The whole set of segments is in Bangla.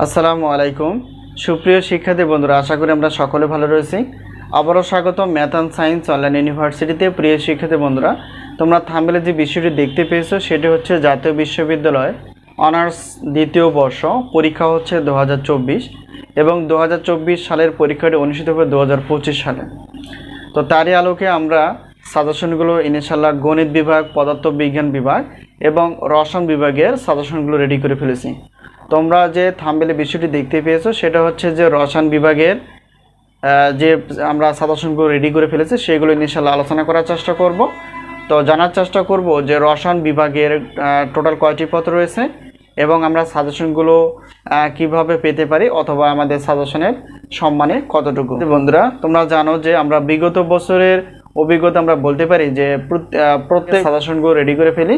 আসসালামু আলাইকুম সুপ্রিয় শিক্ষার্থী বন্ধুরা, আশা করি আমরা সকলে ভালো রয়েছি। আবারও স্বাগত ম্যাথ অ্যান্ড সায়েন্স অনলাইন ইউনিভার্সিটিতে। প্রিয় শিক্ষার্থী বন্ধুরা, তোমরা থাম্বনেলে যে বিষয়টি দেখতে পেয়েছো সেটি হচ্ছে জাতীয় বিশ্ববিদ্যালয় অনার্স দ্বিতীয় বর্ষ পরীক্ষা হচ্ছে 2024 এবং 2024 সালের পরীক্ষাটি অনুষ্ঠিত হবে 2025 সালে। তো তারই আলোকে আমরা সাজেশনগুলো ইনশাআল্লাহ গণিত বিভাগ, পদার্থবিজ্ঞান বিভাগ এবং রসায়ন বিভাগের সাজেশনগুলো রেডি করে ফেলেছি। তোমরা যে থাম্বনেলে বিষয়টি দেখতে পেয়েছো সেটা হচ্ছে যে রসায়ন বিভাগের যে আমরা সাজেশনগুলো রেডি করে ফেলেছি সেগুলো ইনশাআল্লাহ আলোচনা করার চেষ্টা করব। তো জানার চেষ্টা করব যে রসায়ন বিভাগের টোটাল কয়টি পত্র রয়েছে এবং আমরা সাজেশনগুলো কিভাবে পেতে পারি অথবা আমাদের সাজেশনের সম্মানে কতটুকু। বন্ধুরা, তোমরা জানো যে আমরা বিগত বছরের অভিজ্ঞতা আমরা বলতে পারি যে প্রত্যেক সাজেশনগুলো রেডি করে ফেলি,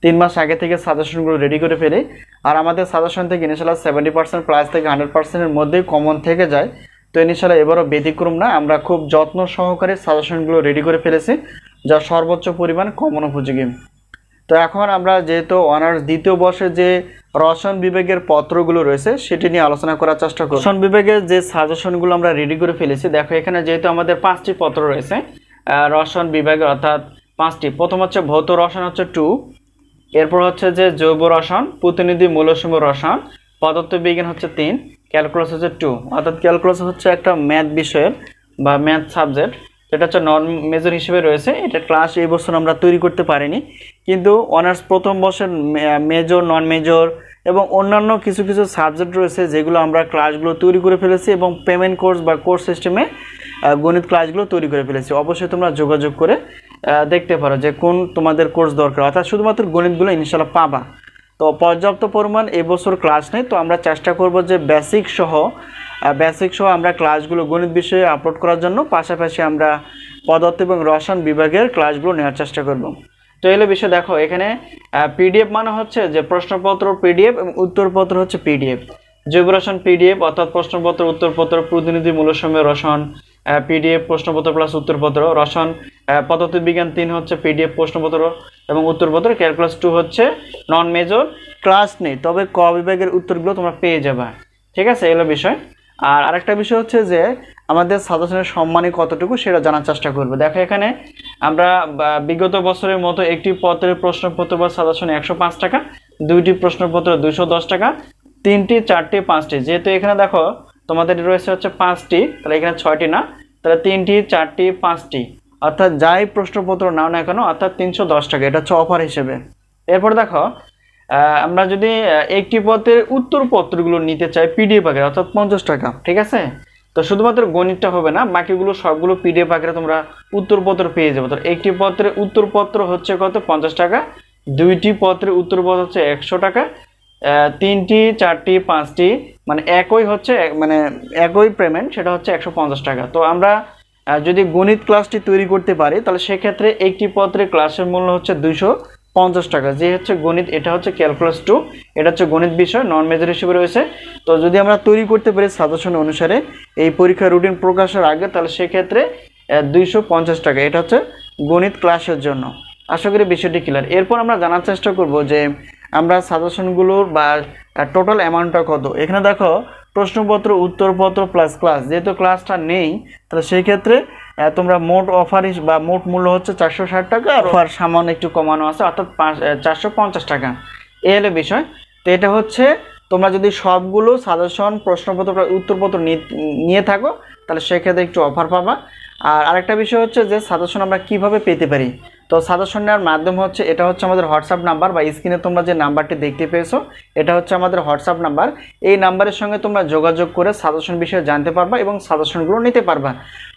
3 মাস আগে থেকে সাজেশনগুলো রেডি করে ফেলি। আর আমাদের সাজেশন থেকে ইনশাআল্লাহ 70% প্লাস থেকে 100%-এর মধ্যেই কমন থেকে যায়। তো ইনশাআল্লাহ এবারও ব্যতিক্রম না, আমরা খুব যত্ন সহকারে সাজেশনগুলো রেডি করে ফেলেছি যা সর্বোচ্চ পরিমাণ কমন উপযোগী। তো এখন আমরা যেহেতু অনার্স দ্বিতীয় বর্ষে যে রসায়ন বিভাগের পত্রগুলো রয়েছে সেটি নিয়ে আলোচনা করার চেষ্টা করব। রসায়ন বিভাগের যে সাজেশনগুলো আমরা রেডি করে ফেলেছি, দেখো এখানে যেহেতু আমাদের 5টি পত্র রয়েছে রসায়ন বিভাগের, অর্থাৎ 5টি। প্রথম হচ্ছে ভৌত রসায়ন হচ্ছে 2, এরপর হচ্ছে যে জৈব রসায়ন, প্রতিনিধি মৌলসমূহ রসায়ন, পদার্থবিজ্ঞান হচ্ছে 3, ক্যালকুলাস হচ্ছে 2। অর্থাৎ ক্যালকুলাস হচ্ছে একটা ম্যাথ বিষয়ের বা ম্যাথ সাবজেক্ট, এটা হচ্ছে নন মেজর হিসেবে রয়েছে। এটা ক্লাস এই বছর আমরা তৈরি করতে পারিনি, কিন্তু অনার্স প্রথম বর্ষের মেজর, নন মেজর এবং অন্যান্য কিছু কিছু সাবজেক্ট রয়েছে যেগুলো আমরা ক্লাসগুলো তৈরি করে ফেলেছি এবং পেমেন্ট কোর্স বা কোর্স সিস্টেমে গণিত ক্লাসগুলো তৈরি করে ফেলেছি। অবশ্যই তোমরা যোগাযোগ করে দেখতে পারো যে কোন তোমাদের কোর্স দরকার, অর্থাৎ শুধুমাত্র গণিতগুলো ইনশাআল্লাহ পাবা। তো পর্যাপ্ত পরিমাণ এবছর ক্লাস নেই, তো আমরা চেষ্টা করব যে বেসিক সহ আমরা ক্লাসগুলো গণিত বিষয়ে আপলোড করার জন্য, পাশাপাশি আমরা পদার্থ এবং রসায়ন বিভাগের ক্লাসগুলো নেওয়ার চেষ্টা করব। তো এলো বিষয়, দেখো এখানে পিডিএফ মানে হচ্ছে যে প্রশ্নপত্র পিডিএফ এবং উত্তরপত্র হচ্ছে পিডিএফ। জৈব রসায়ন পিডিএফ অর্থাৎ প্রশ্নপত্র, উত্তরপত্র, প্রতিনিধি মূলসমূহ রসায়ন পিডিএফ, প্রশ্নপত্র প্লাস উত্তরপত্র। রসায়ন পদার্থবিজ্ঞান 3 হচ্ছে পিডিএফ প্রশ্নপত্র এবং উত্তরপত্র। ক্যালকুলাস 2 হচ্ছে নন মেজর, ক্লাস নেই, তবে ক বিভাগের উত্তরগুলো তোমরা পেয়ে যাবে। ঠিক আছে, এগুলো বিষয়। আর আরেকটা বিষয় হচ্ছে যে আমাদের সাজেশনের সম্মানী কতটুকু সেটা জানার চেষ্টা করবে। দেখো এখানে আমরা বিগত বছরের মতো একটি পত্রের প্রশ্নপত্র বা সাজেশন 105 টাকা, 2টি প্রশ্নপত্র 210 টাকা, 3টি, 4টি, 5টি। যেহেতু এখানে দেখো তোমাদের রয়েছে হচ্ছে 5টি, তাহলে এখানে 6টি না, তাহলে 3টি, 4টি, 5টি, অর্থাৎ যাই প্রশ্নপত্র নাও না কেন অর্থাৎ 310 টাকা, এটা হচ্ছে অফার হিসেবে। এরপর দেখো আমরা যদি একটি পত্রের উত্তরপত্রগুলো নিতে চাই পিডিএফ আকারে অর্থাৎ 50 টাকা। ঠিক আছে, তো শুধুমাত্র গণিতটা হবে না, বাকিগুলো সবগুলো পিডিএফ আকারে তোমরা উত্তরপত্র পেয়ে যাবে। তো একটি পত্রের উত্তরপত্র হচ্ছে কত? 50 টাকা। 2টি পত্রের উত্তরপত্র হচ্ছে 100 টাকা। 3টি, 4টি, 5টি মানে একই পেমেন্ট, সেটা হচ্ছে 150 টাকা। তো আমরা যদি গণিত ক্লাসটি তৈরি করতে পারি তাহলে সেক্ষেত্রে একটি পত্রের ক্লাসের মূল্য হচ্ছে 250 টাকা। যে হচ্ছে গণিত, এটা হচ্ছে ক্যালকুলাস 2, এটা হচ্ছে গণিত বিষয় নন মেজর হিসেবে রয়েছে। তো যদি আমরা তৈরি করতে পারি সাজেশন অনুসারে এই পরীক্ষার রুটিন প্রকাশের আগে, তাহলে সেক্ষেত্রে 250 টাকা, এটা হচ্ছে গণিত ক্লাসের জন্য। আশা করি বিষয়টি ক্লিয়ার। এরপর আমরা জানার চেষ্টা করব যে আমরা সাজেশনগুলোর বা টোটাল অ্যামাউন্টটা কত। এখানে দেখো প্রশ্নপত্র, উত্তরপত্র প্লাস ক্লাস, যেহেতু ক্লাসটা নেই তাহলে সেই ক্ষেত্রে তোমরা মোট অফার বা মোট মূল্য হচ্ছে 460 টাকা, আর অফার সামান্য একটু কমানো আছে অর্থাৎ 450 টাকা। এই হলো বিষয়। তো এটা হচ্ছে তোমরা যদি সবগুলো সাজেশন, প্রশ্নপত্র, উত্তরপত্র নিয়ে থাকো তাহলে সেক্ষেত্রে একটু অফার পাবা। আর আরেকটা বিষয় হচ্ছে যে সাজেশন আমরা কিভাবে পেতে পারি। তো সাজেশন নেওয়ার মাধ্যম হচ্ছে, এটা হচ্ছে আমাদের হোয়াটসঅ্যাপ নাম্বার বা স্ক্রিনে তোমরা যে নাম্বারটি দেখতে পেয়েছো এটা হচ্ছে আমাদের হোয়াটসঅ্যাপ নাম্বার। এই নাম্বারের সঙ্গে তোমরা যোগাযোগ করে সাজেশন বিষয়ে জানতে পারবা এবং সাজেশনগুলো নিতে পারবা।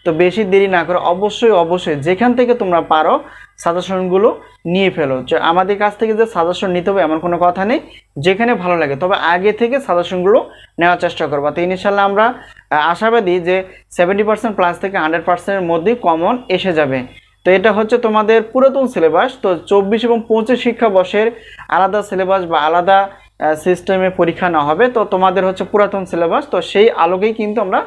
তো বেশি দেরি না করে অবশ্যই যেখান থেকে তোমরা পারো সাজেশনগুলো নিয়ে ফেলো। যে আমাদের কাছ থেকে যে সাজেশন নিতে হবে এমন কোনো কথা নেই, যেখানে ভালো লাগে, তবে আগে থেকে সাজেশনগুলো নেওয়ার চেষ্টা করবা। তো ইনশাআল্লাহ আমরা আশাবাদী যে 70% প্লাস থেকে 100%-এর মধ্যেই কমন এসে যাবে। তো এটা হচ্ছে তোমাদের পুরাতন সিলেবাস। তো 24 এবং 25 শিক্ষাবর্ষের আলাদা সিলেবাস বা আলাদা সিস্টেমে পরীক্ষা না হবে, তো তোমাদের হচ্ছে পুরাতন সিলেবাস। তো সেই আলোকেই কিন্তু আমরা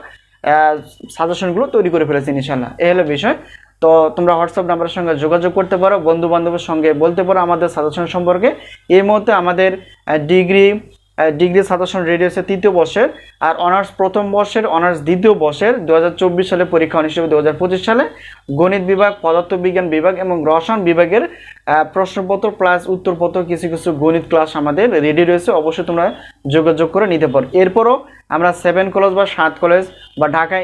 সাজেশনগুলো তৈরি করে ফেলেছি ইনশাআল্লাহ। এই হলো বিষয়। তো তোমরা হোয়াটসঅ্যাপ নাম্বারের সঙ্গে যোগাযোগ করতে পারো, বন্ধু বান্ধবের সঙ্গে বলতে পারো আমাদের সাজেশন সম্পর্কে। এই মুহূর্তে আমাদের ডিগ্রি, ডিগ্রি সাজেশন রেডি হয়েছে তৃতীয় বর্ষের, আর অনার্স প্রথম বর্ষের, অনার্স দ্বিতীয় বর্ষের 2024 সালে পরীক্ষা অনুষ্ঠিত হবে 2025 সালে। গণিত বিভাগ, পদার্থবিজ্ঞান বিভাগ এবং রসায়ন বিভাগের প্রশ্নপত্র প্লাস উত্তরপত্র কিছু কিছু গণিত ক্লাস আমাদের রেডি রয়েছে, অবশ্যই তোমরা যোগাযোগ করে নিতে পারো। এরপরও আমরা 7 কলেজ বা 7 কলেজ বা ঢাকা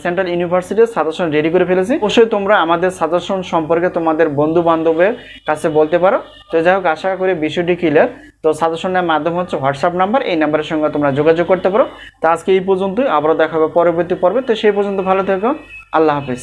সেন্ট্রাল ইউনিভার্সিটির সাজেশন রেডি করে ফেলেছি। অবশ্যই তোমরা আমাদের সাজেশন সম্পর্কে তোমাদের বন্ধু বান্ধবের কাছে বলতে পারো। তো যাই হোক, আশা করি বিষয়টি ক্লিয়ার। তো সাজেশনের মাধ্যম হচ্ছে হোয়াটসঅ্যাপ নাম্বার, এই নাম্বারের সঙ্গে তোমরা যোগাযোগ করতে পারো। তো আজকে এই পর্যন্তই, আবারও দেখা হবে পরবর্তী পর্বে। তো সেই পর্যন্ত ভালো থেকো, আল্লাহ হাফিজ।